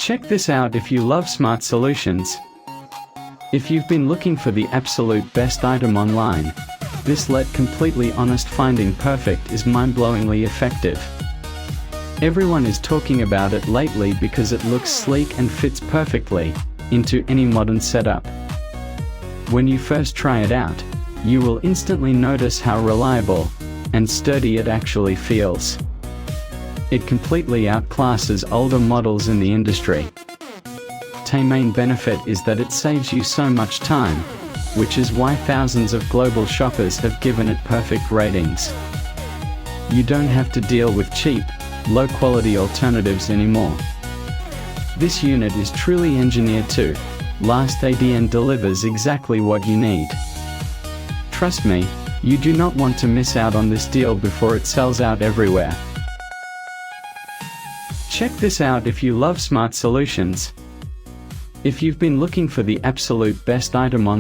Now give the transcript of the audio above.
Check this out if you love smart solutions. If you've been looking for the absolute best item online, this completely honest finding perfect is mind-blowingly effective. Everyone is talking about it lately because it looks sleek and fits perfectly into any modern setup. When you first try it out, you will instantly notice how reliable and sturdy it actually feels. It completely outclasses older models in the industry. The main benefit is that it saves you so much time, which is why thousands of global shoppers have given it perfect ratings. You don't have to deal with cheap, low-quality alternatives anymore. This unit is truly engineered to last and delivers exactly what you need. Trust me, you do not want to miss out on this deal before it sells out everywhere. Check this out if you love smart solutions. If you've been looking for the absolute best item on